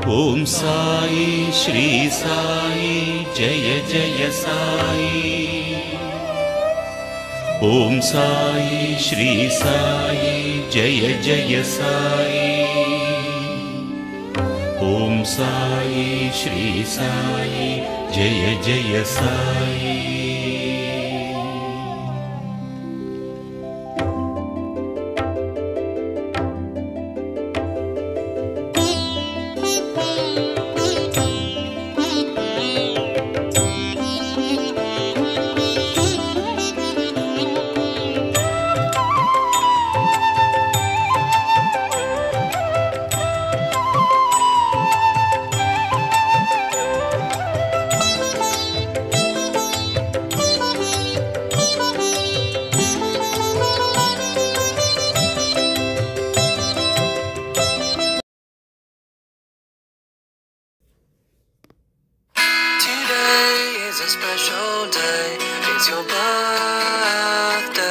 Om Sai Shri Sai Jaya Jaya Sai. Om Sai Shri Sai Jaya Jaya Sai. Om Sai Shri Sai Jaya Jaya Sai. It's a special day, it's your birthday.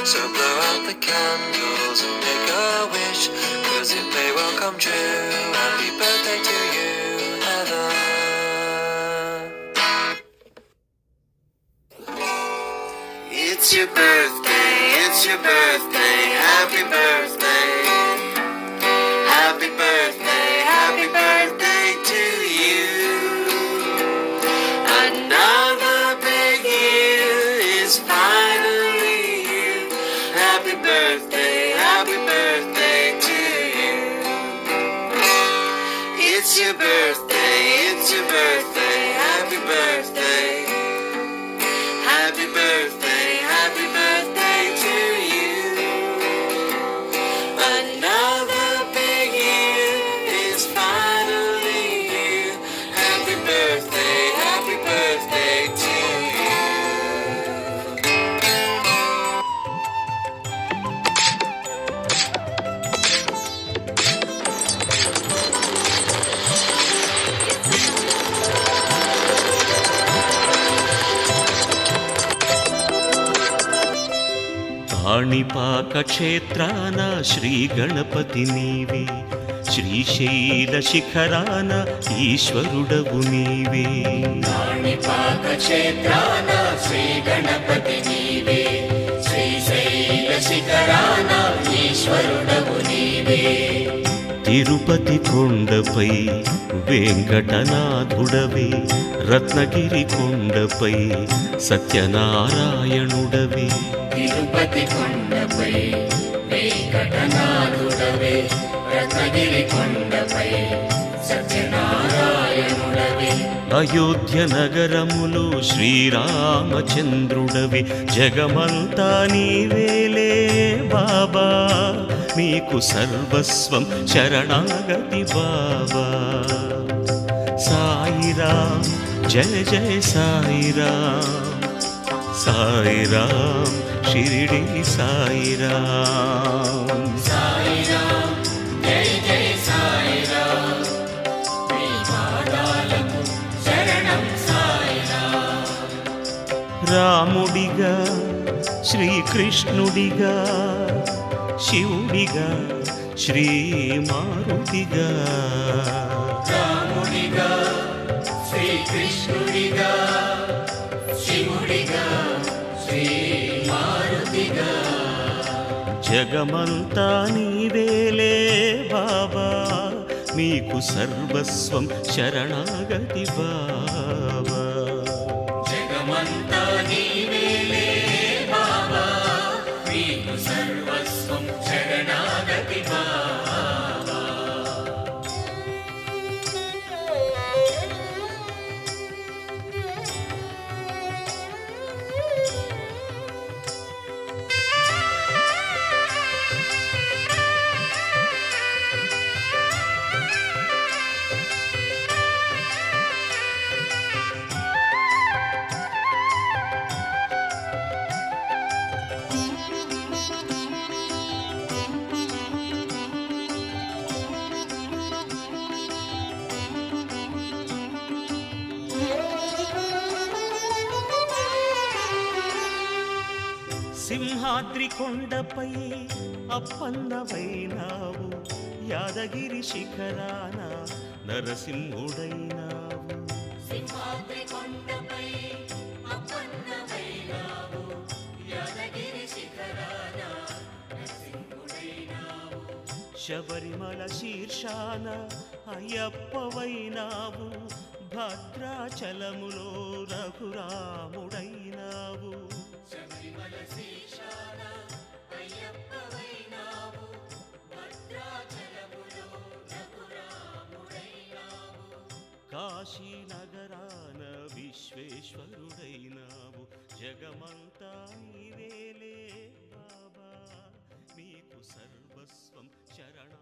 So blow out the candles and make a wish, 'cause it may well come true. Happy birthday to you, Heather. It's your birthday, it's your birthday. Happy birthday. Happy birthday, happy birthday to you. Another big year is finally here. Happy birthday to you. It's your birthday, it's your birthday. Happy birthday. Happy birthday to you. Another big year is finally here. Happy birthday to you. Kanipaka క్షేత్రాన Shri Ganapati నీవే, శ్రీశైల శిఖరాన ఈశ్వరుడవు నీవే. కాణిపాక క్షేత్రాన శ్రీ గణపతి నీవే, శ్రీశైల శిఖరాన ఈశ్వరుడవు నీవే. తిరుపతి కొండపై వెంకటనాథుడవే, రత్నగిరి కొండపై సత్యనారాయణుడవే. తిరుపతి కొండపై వెంకటనాథుడవే, రత్నగిరి కొండపై సత్యనారాయణుడవే. అయోధ్య నగరములో శ్రీరామచంద్రుడవే, జగమంతా నీవేలే బాబా, నీకు సర్వస్వం శరణాగతి బాబా. సాయిరామ్ జయ జయ సాయిరామ్, సాయిరామ్ షిరిడి సాయిరామ్. సాయిరామ్ జై జై సాయిరామ్, నీ పాదాలకు శరణం సాయిరామ్. రాముడిగా శ్రీకృష్ణుడిగా, శివుడిగా శ్రీమారుతిగా. రాముడిగా శ్రీకృష్ణుడిగా, శివుడిగా శ్రీమారుతిగా. జగమంతా నీవేలే బాబా, నీకు సర్వస్వం శరణాగతి బాబా. జగమంతా నీవేలే బాబా, నీకు సర్వస్వం శరణాగతి బాబా. సింహాద్రి కొండపై అప్పన్నవైనావు, యాదగిరి శిఖరాన నరసింహుడైనావు సింహాద్రి కొండపై అప్పన్నమైనావు యాదగిరి శిఖరాన నరసింహుడైనావు శబరిమల శీర్షాన అయ్యప్పవైనావు భద్రాచలములో రఘురాముడైనావు శబరిమల శీర్షాన అయ్యప్పవైనావు భద్రాచలములో రఘురాముడైనావు కాశీనగరాన విశ్వేశ్వరుడైనావు జగమంతా నీవేలే బాబా నీకు సర్వస్వం శరణా